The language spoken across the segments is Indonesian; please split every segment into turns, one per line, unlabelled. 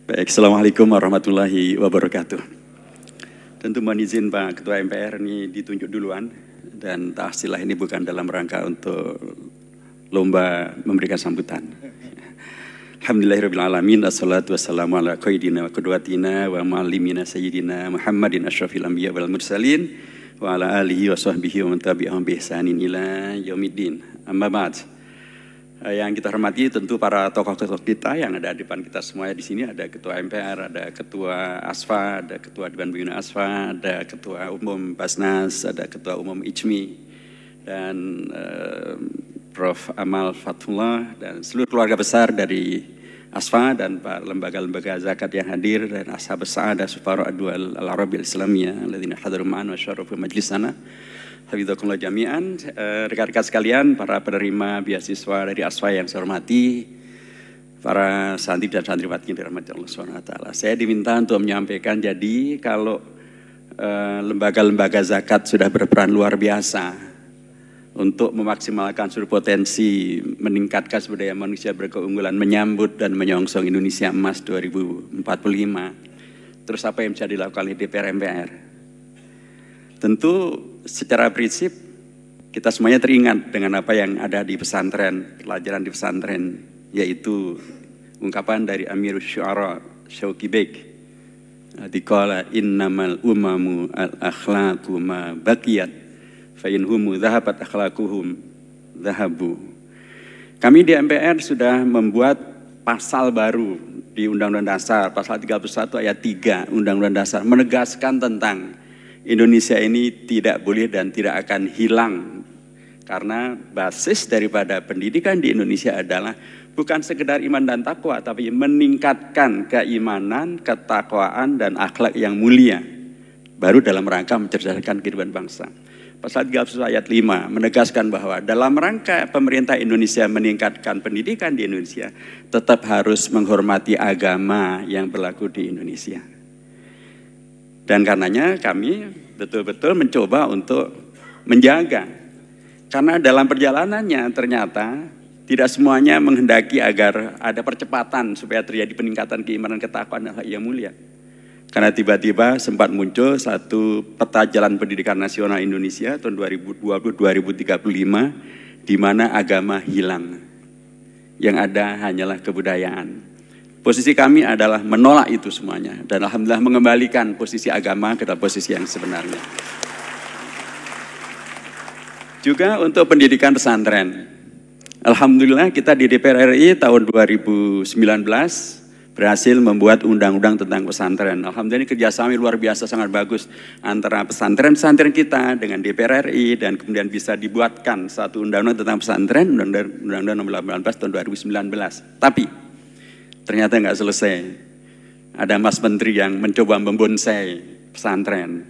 Baik, Assalamualaikum warahmatullahi wabarakatuh. Tentu mohon izin Pak Ketua MPR ini ditunjuk duluan, dan tahsilah ini bukan dalam rangka untuk lomba memberikan sambutan. Alhamdulillahirrahmanirrahim, assalatu wassalamu ala qaidina wa qudwatina wa ma'alimina sayyidina Muhammadin asyrafil anbiya wal mursalin wa ala alihi wa sahbihi wa man tabi'ahum bi ihsanin ila yaumiddin. Amma ba'd. Yang kita hormati tentu para tokoh-tokoh kita yang ada di depan kita semua di sini. Ada Ketua MPR, ada Ketua ASFA, ada Ketua Dewan Pembina ASFA, ada Ketua Umum Basnas, ada Ketua Umum IJMI, dan Prof. Amal Fatullah, dan seluruh keluarga besar dari ASFA, dan para lembaga-lembaga zakat yang hadir, dan ashab sa'adah sufara adwal al-Arabil Islamiyah, alladzina hadaru ma'ana wa syarafu majlisana. Hafizakumullah jami'an, rekan-rekan sekalian, para penerima beasiswa dari ASFA yang saya hormati, para santri dan santriwati yang dirahmati Allah SWT. Saya diminta untuk menyampaikan, jadi kalau lembaga-lembaga zakat sudah berperan luar biasa untuk memaksimalkan seluruh potensi, meningkatkan sumber daya manusia berkeunggulan, menyambut dan menyongsong Indonesia Emas 2045, terus apa yang bisa dilakukan oleh DPR MPR? Tentu secara prinsip kita semuanya teringat dengan apa yang ada di pesantren, pelajaran di pesantren, yaitu ungkapan dari Amirul Syu'ara Syauqi Beg, diqala innamal umamu al-akhlaqu ma baqiyat fa in humu dhahabat akhlaquhum dhahabu. Kami di MPR sudah membuat pasal baru di Undang-Undang Dasar, pasal 31 ayat 3 Undang-Undang Dasar, menegaskan tentang Indonesia ini tidak boleh dan tidak akan hilang, karena basis daripada pendidikan di Indonesia adalah bukan sekedar iman dan takwa, tapi meningkatkan keimanan, ketakwaan, dan akhlak yang mulia, baru dalam rangka mencerdaskan kehidupan bangsa. Pasal 31 ayat 5 menegaskan bahwa dalam rangka pemerintah Indonesia meningkatkan pendidikan di Indonesia, tetap harus menghormati agama yang berlaku di Indonesia. Dan karenanya kami betul-betul mencoba untuk menjaga. Karena dalam perjalanannya ternyata tidak semuanya menghendaki agar ada percepatan supaya terjadi peningkatan keimanan, ketakwaan, dan hak yang mulia. Karena tiba-tiba sempat muncul satu peta jalan pendidikan nasional Indonesia tahun 2020-2035 di mana agama hilang. Yang ada hanyalah kebudayaan. Posisi kami adalah menolak itu semuanya, dan alhamdulillah mengembalikan posisi agama ke dalam posisi yang sebenarnya. Juga untuk pendidikan pesantren, alhamdulillah kita di DPR RI tahun 2019 berhasil membuat undang-undang tentang pesantren. Alhamdulillah ini kerjasama luar biasa, sangat bagus antara pesantren-pesantren kita dengan DPR RI, dan kemudian bisa dibuatkan satu undang-undang tentang pesantren, Undang-Undang Nomor 18 tahun 2019. Tapi ternyata nggak selesai. Ada Mas Menteri yang mencoba membonsai pesantren.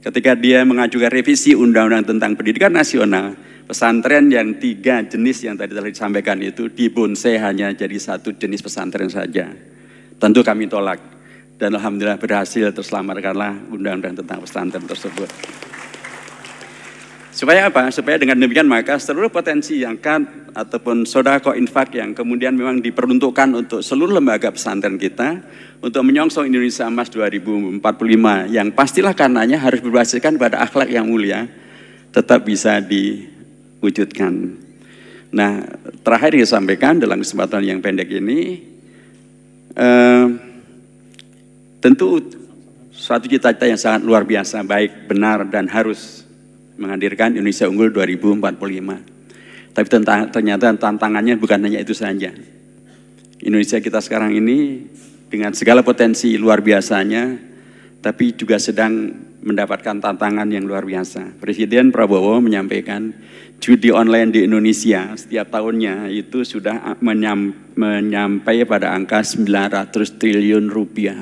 Ketika dia mengajukan revisi Undang-Undang tentang Pendidikan Nasional, pesantren yang 3 jenis yang tadi telah disampaikan itu dibonsai hanya jadi 1 jenis pesantren saja. Tentu kami tolak. Dan alhamdulillah berhasil terselamatkanlah Undang-Undang tentang pesantren tersebut. Supaya apa? Supaya dengan demikian maka seluruh potensi zakat ataupun sodaqah infak yang kemudian memang diperuntukkan untuk seluruh lembaga pesantren kita untuk menyongsong Indonesia Emas 2045 yang pastilah karenanya harus berbasiskan pada akhlak yang mulia tetap bisa diwujudkan. Nah, terakhir yang disampaikan dalam kesempatan yang pendek ini, tentu suatu cita-cita yang sangat luar biasa, baik, benar, dan harus menghadirkan Indonesia Unggul 2045. Tapi ternyata tantangannya bukan hanya itu saja. Indonesia kita sekarang ini dengan segala potensi luar biasanya, tapi juga sedang mendapatkan tantangan yang luar biasa. Presiden Prabowo menyampaikan judi online di Indonesia setiap tahunnya itu sudah menyampai pada angka 900 triliun rupiah.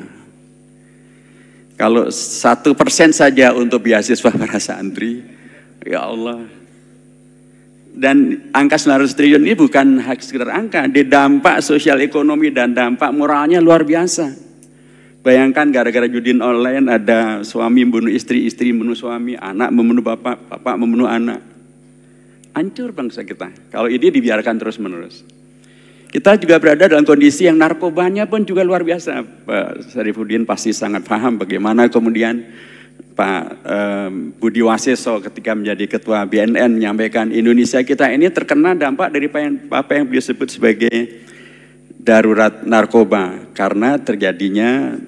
Kalau 1% saja untuk beasiswa para santri, ya Allah. Dan angka 900 triliun ini bukan sekedar angka, di dampak sosial ekonomi dan dampak moralnya luar biasa. Bayangkan gara-gara judi online ada suami membunuh istri, istri membunuh suami, anak membunuh bapak, bapak membunuh anak. Hancur bangsa kita kalau ini dibiarkan terus-menerus. Kita juga berada dalam kondisi yang narkobanya pun juga luar biasa. Pak Syarifudin pasti sangat paham bagaimana kemudian Pak Budi Waseso ketika menjadi ketua BNN menyampaikan Indonesia kita ini terkena dampak dari apa yang beliau sebut sebagai darurat narkoba karena terjadinya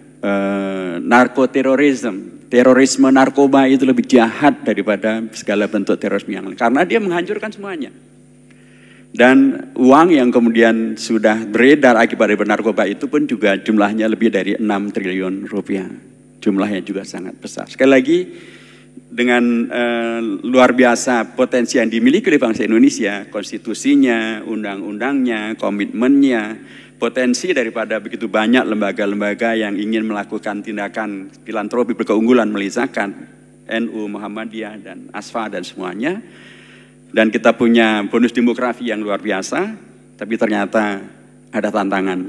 narkoterorisme. Terorisme narkoba itu lebih jahat daripada segala bentuk terorisme yang lain karena dia menghancurkan semuanya. Dan uang yang kemudian sudah beredar akibat dari narkoba itu pun juga jumlahnya lebih dari 6 triliun rupiah. Jumlahnya juga sangat besar. Sekali lagi dengan luar biasa potensi yang dimiliki oleh bangsa Indonesia, konstitusinya, undang-undangnya, komitmennya, potensi daripada begitu banyak lembaga-lembaga yang ingin melakukan tindakan filantropi berkeunggulan melizakan NU, Muhammadiyah, dan ASFA dan semuanya. Dan kita punya bonus demografi yang luar biasa, tapi ternyata ada tantangan.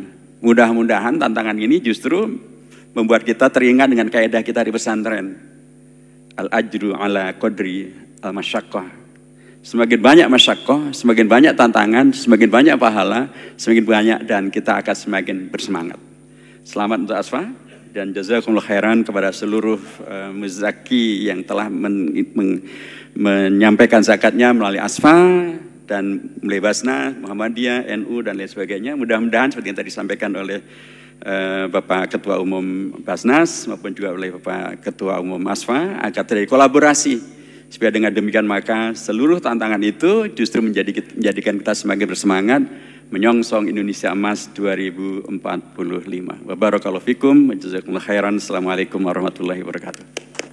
Mudah-mudahan tantangan ini justru membuat kita teringat dengan kaidah kita di pesantren. Al-ajru ala qadri al-masyaqqah. Semakin banyak masyaqqah, semakin banyak tantangan, semakin banyak pahala, semakin banyak dan kita akan semakin bersemangat. Selamat untuk ASFA dan jazakumullah khairan kepada seluruh muzaki yang telah menyampaikan zakatnya melalui ASFA dan melalui Basnas, Muhammadiyah, NU dan lain sebagainya. Mudah-mudahan seperti yang tadi disampaikan oleh Bapak Ketua Umum Basnas maupun juga oleh Bapak Ketua Umum ASFA akan terjadi kolaborasi supaya dengan demikian maka seluruh tantangan itu justru menjadikan kita semakin bersemangat menyongsong Indonesia Emas 2045. Wa barakallahu fikum, jazakumullah khairan. Assalamualaikum warahmatullahi wabarakatuh.